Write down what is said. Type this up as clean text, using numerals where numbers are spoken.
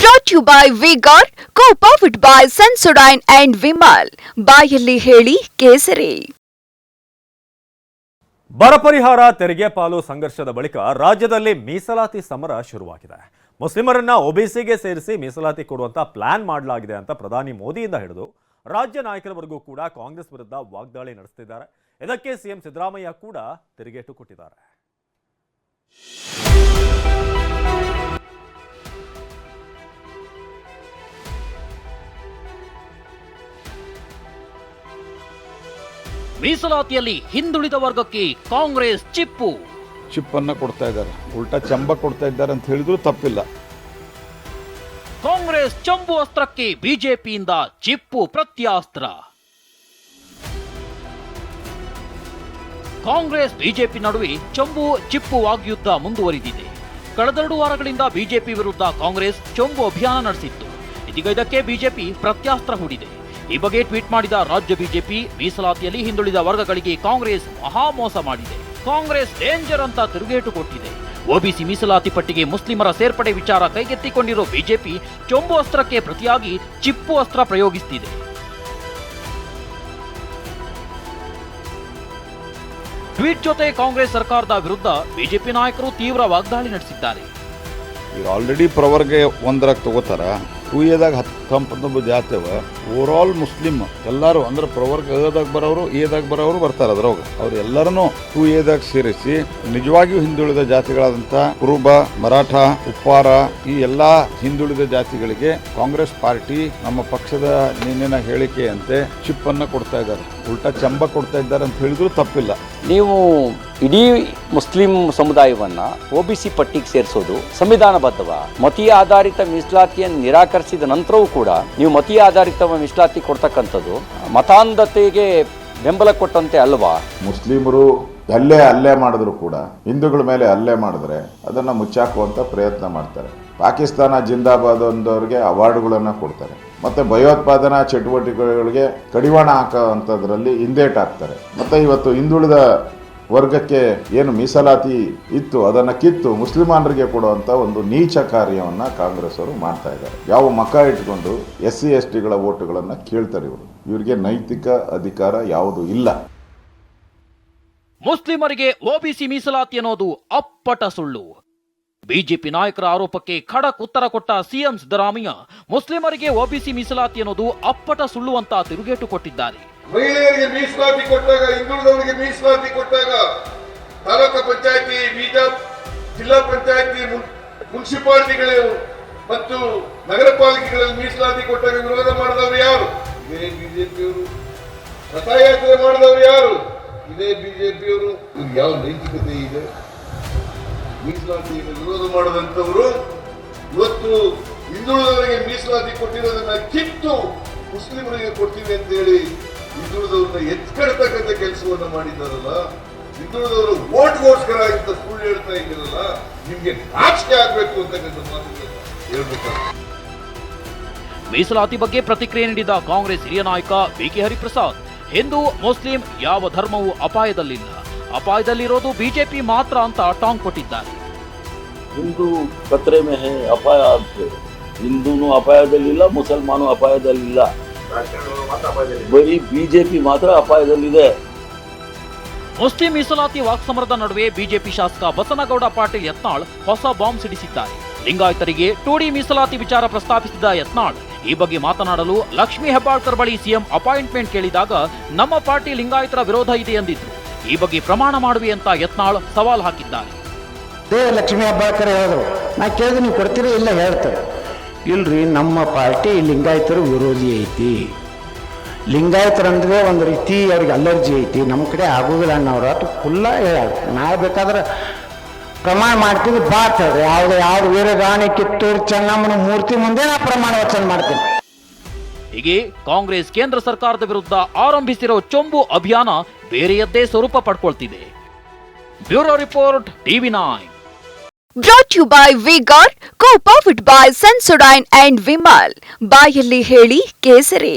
Brought to you by Vigor, co-powered by Sensodyne and Vimal. ಬಾಯಲ್ಲಿ ಹೇಳಿ ಕೇಸರಿ. ಬರ ಪರಿಹಾರ ತೆರಿಗೆ ಪಾಲು ಸಂಘರ್ಷದ ಬಳಿಕ ರಾಜ್ಯದಲ್ಲಿ ಮೀಸಲಾತಿ ಸಮರ ಶುರುವಾಗಿದೆ. ಮುಸ್ಲಿಮರನ್ನ ಒಬಿಸಿಗೆ ಸೇರಿಸಿ ಮೀಸಲಾತಿ ಕೊಡುವಂತ ಪ್ಲಾನ್ ಮಾಡಲಾಗಿದೆ ಅಂತ ಪ್ರಧಾನಿ ಮೋದಿಯಿಂದ ಹಿಡಿದು ರಾಜ್ಯ ನಾಯಕರವರೆಗೂ ಕೂಡ ಕಾಂಗ್ರೆಸ್ ವಿರುದ್ಧ ವಾಗ್ದಾಳಿ ನಡೆಸುತ್ತಿದ್ದಾರೆ. ಇದಕ್ಕೆ ಸಿಎಂ ಸಿದ್ದರಾಮಯ್ಯ ಕೂಡ ತಿರುಗೇಟು ಕೊಟ್ಟಿದ್ದಾರೆ. ಮೀಸಲಾತಿಯಲ್ಲಿ ಹಿಂದುಳಿದ ವರ್ಗಕ್ಕೆ ಕಾಂಗ್ರೆಸ್ ಚಿಪ್ಪನ್ನ ಕೊಡ್ತಾ ಇದ್ದಾರೆ, ಉಲ್ಟಾ ಚಂಬ ಕೊಡ್ತಾ ಇದ್ದಾರೆ ಅಂತ ಹೇಳಿದ್ರು ತಪ್ಪಿಲ್ಲ. ಕಾಂಗ್ರೆಸ್ ಚಂಬು ಅಸ್ತ್ರಕ್ಕೆ ಬಿಜೆಪಿಯಿಂದ ಚಿಪ್ಪು ಪ್ರತ್ಯಾಸ್ತ್ರ. ಕಾಂಗ್ರೆಸ್ ಬಿಜೆಪಿ ನಡುವೆ ಚಂಬು ಚಿಪ್ಪು ವಾಗ್ಯುದ್ಧ ಮುಂದುವರಿದಿದೆ. ಕಳೆದೆರಡು ವಾರಗಳಿಂದ ಬಿಜೆಪಿ ವಿರುದ್ಧ ಕಾಂಗ್ರೆಸ್ ಚಂಬು ಅಭಿಯಾನ ನಡೆಸಿತ್ತು. ಇದೀಗ ಇದಕ್ಕೆ ಬಿಜೆಪಿ ಪ್ರತ್ಯಾಸ್ತ್ರ ಹೂಡಿದೆ. ಈ ಬಗ್ಗೆ ಟ್ವೀಟ್ ಮಾಡಿದ ರಾಜ್ಯ ಬಿಜೆಪಿ, ಮೀಸಲಾತಿಯಲ್ಲಿ ಹಿಂದುಳಿದ ವರ್ಗಗಳಿಗೆ ಕಾಂಗ್ರೆಸ್ ಮಹಾಮೋಸ ಮಾಡಿದೆ, ಕಾಂಗ್ರೆಸ್ ಡೇಂಜರ್ ಅಂತ ತಿರುಗೇಟು ಕೊಟ್ಟಿದೆ. ಒಬಿಸಿ ಮೀಸಲಾತಿ ಪಟ್ಟಿಗೆ ಮುಸ್ಲಿಮರ ಸೇರ್ಪಡೆ ವಿಚಾರ ಕೈಗೆತ್ತಿಕೊಂಡಿರೋ ಬಿಜೆಪಿ ಚೊಂಬು ಅಸ್ತ್ರಕ್ಕೆ ಪ್ರತಿಯಾಗಿ ಚಿಪ್ಪು ಅಸ್ತ್ರ ಪ್ರಯೋಗಿಸುತ್ತಿದೆ. ಟ್ವೀಟ್ ಜೊತೆ ಕಾಂಗ್ರೆಸ್ ಸರ್ಕಾರದ ವಿರುದ್ಧ ಬಿಜೆಪಿ ನಾಯಕರು ತೀವ್ರ ವಾಗ್ದಾಳಿ ನಡೆಸಿದ್ದಾರೆ. ಈಗ ಆಲ್ರೆಡಿ ಪ್ರವರ್ಗ ಒಂದರಾಗ ತಗೋತಾರ, 2Aದಾಗ 19 ಜಾತಿ ಅವ. ಓವರ್ ಆಲ್ ಮುಸ್ಲಿಮ್ ಎಲ್ಲರೂ ಅಂದ್ರೆ ಪ್ರವರ್ಗ ಎದಾಗ ಬರೋರು, ಎದಾಗ ಬರೋರು ಬರ್ತಾರೆ. ಅದ್ರೊಳಗ ಅವ್ರು ಎಲ್ಲರನ್ನೂ 2Aದಾಗ ಸೇರಿಸಿ ನಿಜವಾಗಿಯೂ ಹಿಂದುಳಿದ ಜಾತಿಗಳಾದಂಥ ಕುರುಬ, ಮರಾಠ, ಉಪ್ಪಾರ ಈ ಎಲ್ಲಾ ಹಿಂದುಳಿದ ಜಾತಿಗಳಿಗೆ ಕಾಂಗ್ರೆಸ್ ಪಾರ್ಟಿ ನಮ್ಮ ಪಕ್ಷದ ನಿನ್ನೆನ ಹೇಳಿಕೆಯಂತೆ ಚಿಪ್ಪನ್ನು ಕೊಡ್ತಾ ಇದ್ದಾರೆ, ಉಲ್ಟಾ ಚಂಬ ಕೊಡ್ತಾ ಇದ್ದಾರೆ ಅಂತ ಹೇಳಿದ್ರು ತಪ್ಪಿಲ್ಲ. ನೀವು ಇಡೀ ಮುಸ್ಲಿಂ ಸಮುದಾಯವನ್ನ ಒಬಿಸಿ ಪಟ್ಟಿಗೆ ಸೇರಿಸೋದು ಸಂವಿಧಾನಬದ್ಧವ? ಮತೀಯ ಆಧಾರಿತ ಮೀಸಲಾತಿಯನ್ನು ನಿರಾಕರಿಸಿದ ನಂತರವೂ ಕೂಡ ನೀವು ಮತೀಯ ಆಧಾರಿತ ಮೀಸಲಾತಿ ಕೊಡ್ತಕ್ಕಂಥದ್ದು ಮತಾಂಧತೆಗೆ ಬೆಂಬಲ ಕೊಟ್ಟಂತೆ ಅಲ್ವಾ? ಮುಸ್ಲಿಮರು ಹಲ್ಲೆ ಮಾಡಿದ್ರು ಕೂಡ ಹಿಂದೂಗಳ ಮೇಲೆ ಹಲ್ಲೆ ಮಾಡಿದ್ರೆ ಅದನ್ನ ಮುಚ್ಚಾಕುವಂತ ಪ್ರಯತ್ನ ಮಾಡ್ತಾರೆ. ಪಾಕಿಸ್ತಾನ ಜಿಂದಾಬಾದ್ ಅಂದವ್ರಿಗೆ ಅವಾರ್ಡ್ಗಳನ್ನ ಕೊಡ್ತಾರೆ, ಮತ್ತೆ ಭಯೋತ್ಪಾದನಾ ಚಟುವಟಿಕೆಗಳಿಗೆ ಕಡಿವಾಣ ಹಾಕುವಂಥದ್ರಲ್ಲಿ ಹಿಂದೇಟಾಕ್ತಾರೆ. ಮತ್ತೆ ಇವತ್ತು ಹಿಂದುಳಿದ ವರ್ಗಕ್ಕೆ ಏನು ಮೀಸಲಾತಿ ಇತ್ತು ಅದನ್ನ ಕಿತ್ತು ಮುಸ್ಲಿಮಾನರಿಗೆ ಕೊಡುವಂತ ಒಂದು ನೀಚ ಕಾರ್ಯವನ್ನ ಕಾಂಗ್ರೆಸ್ ಅವರು ಮಾಡ್ತಾ ಇದ್ದಾರೆ. ಯಾವ ಮಕ ಇಟ್ಕೊಂಡು SC STಗಳ ಓಟುಗಳನ್ನ ಕೇಳ್ತಾರೆ ಇವರು. ಇವರಿಗೆ ನೈತಿಕ ಅಧಿಕಾರ ಯಾವುದು ಇಲ್ಲ. ಮುಸ್ಲಿಮರಿಗೆ ಒಬಿಸಿ ಮೀಸಲಾತಿ ಅನ್ನೋದು ಅಪ್ಪಟ ಸುಳ್ಳು. ಬಿಜೆಪಿ ನಾಯಕರ ಆರೋಪಕ್ಕೆ ಖಡಕ್ ಉತ್ತರ ಕೊಟ್ಟ ಸಿಎಂ ಸಿದ್ದರಾಮಯ್ಯ, ಮುಸ್ಲಿಮರಿಗೆ ಒಬಿಸಿ ಮೀಸಲಾತಿ ಅನ್ನೋದು ಅಪ್ಪಟ ಸುಳ್ಳು ಅಂತ ತಿರುಗೇಟು ಕೊಟ್ಟಿದ್ದಾರೆ. ಮಹಿಳೆಯರಿಗೆ ಮೀಸಲಾತಿ ಕೊಟ್ಟಾಗ, ಹಿಂದುಳಿದವರಿಗೆ ಮೀಸಲಾತಿ ಕೊಟ್ಟಾಗ ತಾಲೂಕು ಪಂಚಾಯತಿ, ಬೀದರ್ ಜಿಲ್ಲಾ ಪಂಚಾಯತಿ, ಮುನ್ಸಿಪಾಲಿಟಿಗಳು ಮತ್ತು ನಗರ ಪಾಲಿಕೆಗಳಲ್ಲಿ ಮೀಸಲಾತಿ ಕೊಟ್ಟಾಗ ವಿರೋಧ ಮಾಡಿದವರು ಯಾರು? ಇದೇ ಬಿಜೆಪಿಯವರು. ರಥಯಾತ್ರೆ ಮಾಡಿದವರು ಯಾರು? ಇದೇ ಬಿಜೆಪಿಯವರು. ಯಾವ ನೈತಿಕತೆ ಇದೆ? ಮೀಸಲಾತಿಯನ್ನು ವಿರೋಧ ಮಾಡದಂತವರು ಇವತ್ತು ಹಿಂದುಳಿದವರಿಗೆ ಮೀಸಲಾತಿ ಕೊಟ್ಟಿರೋದನ್ನ ಕಿತ್ತು ಮುಸ್ಲಿಮರಿಗೆ ಕೊಡ್ತೀವಿ ಅಂತ ಹೇಳಿ ಹಿಂದುಳಿದವ್ರನ್ನ ಎತ್ಕಡ್ತಕ್ಕಂಥ ಕೆಲಸವನ್ನ ಮಾಡಿದಾರಲ್ಲ, ಹಿಂದುಳಿದವರು ಓಟ್ಗೋಸ್ಕರ ಇಂಥ ಸುಳ್ಳು ಹೇಳ್ತಾ ಇದ್ದೀರಲ್ಲ, ನಿಮ್ಗೆ ನಾಚಿಕೆ ಆಗ್ಬೇಕು ಅಂತಕ್ಕಂಥ ಮಾತುಗಳನ್ನು ಹೇಳ್ಬೇಕಾಗ್ತದೆ. ಮೀಸಲಾತಿ ಬಗ್ಗೆ ಪ್ರತಿಕ್ರಿಯೆ ನೀಡಿದ ಕಾಂಗ್ರೆಸ್ ಹಿರಿಯ ನಾಯಕ BK ಹರಿಪ್ರಸಾದ್, ಹಿಂದೂ ಮುಸ್ಲಿಂ ಯಾವ ಧರ್ಮವೂ ಅಪಾಯದಲ್ಲಿಲ್ಲ, ಅಪಾಯದಲ್ಲಿರೋದು ಬಿಜೆಪಿ ಮಾತ್ರ ಅಂತ ಟಾಂಗ್ ಕೊಟ್ಟಿದ್ದಾರೆ. ಹಿಂದೂ ಖತ್ರೆ ಮೇ ಹೈ, ಅಪಾಯ ಆಗ್ತದೆ. ಹಿಂದೂನು ಅಪಾಯದಲ್ಲಿಲ್ಲ, ಮುಸಲ್ಮಾನು ಅಪಾಯದಲ್ಲಿಲ್ಲ, ಬರೀ ಬಿಜೆಪಿ ಮಾತ್ರ ಅಪಾಯದಲ್ಲಿದೆ. ಮುಸ್ಲಿಂ ಮೀಸಲಾತಿ ವಾಕ್ಸಮರದ ನಡುವೆ ಬಿಜೆಪಿ ಶಾಸಕ ಬಸನಗೌಡ ಪಾಟೀಲ್ ಯತ್ನಾಳ್ ಹೊಸ ಬಾಂಬ್ ಸಿಡಿಸಿದ್ದಾರೆ. ಲಿಂಗಾಯತರಿಗೆ 2D ಮೀಸಲಾತಿ ವಿಚಾರ ಪ್ರಸ್ತಾಪಿಸಿದ ಯತ್ನಾಳ್, ಈ ಬಗ್ಗೆ ಮಾತನಾಡಲು ಲಕ್ಷ್ಮೀ ಹೆಬ್ಬಾಳ್ಕರ್ ಬಳಿ ಸಿಎಂ ಅಪಾಯಿಂಟ್ಮೆಂಟ್ ಕೇಳಿದಾಗ ನಮ್ಮ ಪಾರ್ಟಿ ಲಿಂಗಾಯತರ ವಿರೋಧ ಇದೆ ಎಂದಿದ್ರು. ಈ ಬಗ್ಗೆ ಪ್ರಮಾಣ ಮಾಡುವೆ ಅಂತ ಯತ್ನಾಳ್ ಸವಾಲ್ ಹಾಕಿದ್ದಾರೆ. ಲಕ್ಷ್ಮೀ ಹೆಬ್ಬಾಳ್ಕರ್ ಹೇಳಿದ್ರು, ನಾ ಕೇಳಿದ್ರೆ ನೀವು ಕೊಡ್ತೀರಿ? ಇಲ್ಲ ಹೇಳ್ತಾರೆ. ಇಲ್ರಿ, ನಮ್ಮ ಪಾರ್ಟಿ ಲಿಂಗಾಯತರು ವಿರೋಧಿ ಐತಿ. ಲಿಂಗಾಯತರಂದ್ರೆ ಒಂದು ರೀತಿ ಅವ್ರಿಗೆ ಅಲರ್ಜಿ ಐತಿ, ನಮ್ಮ ಕಡೆ ಆಗೋದಿಲ್ಲ ಅನ್ನೋರು ಅದು ಫುಲ್ಲ ಹೇಳ. ನಾ ಬೇಕಾದ್ರೆ ಪ್ರಮಾಣ ಮಾಡ್ತೀವಿ ಬಾತ್ ಹೇಳ್ರಿ. ಯಾವ್ದು ವೀರಗಾಣಿ, ಕಿತ್ತೂರು ಚೆನ್ನಮ್ಮನ ಮೂರ್ತಿ ಮುಂದೆ ನಾ ಪ್ರಮಾಣ ವಚನ ಮಾಡ್ತೀನಿ. ಹೀಗೆ ಕಾಂಗ್ರೆಸ್ ಕೇಂದ್ರ ಸರ್ಕಾರದ ವಿರುದ್ಧ ಆರಂಭಿಸಿರೋ ಚೊಂಬು ಅಭಿಯಾನ ಬೇರೆಯದ್ದೇ ಸ್ವರೂಪ ಪಡ್ಕೊಳ್ತಿದೆ. Bureau report, TV9. Brought to you by Vigor, co-powered by Sensodyne and Vimal. ಬಾಯಲ್ಲಿ ಹೇಳಿ ಕೇಸರಿ.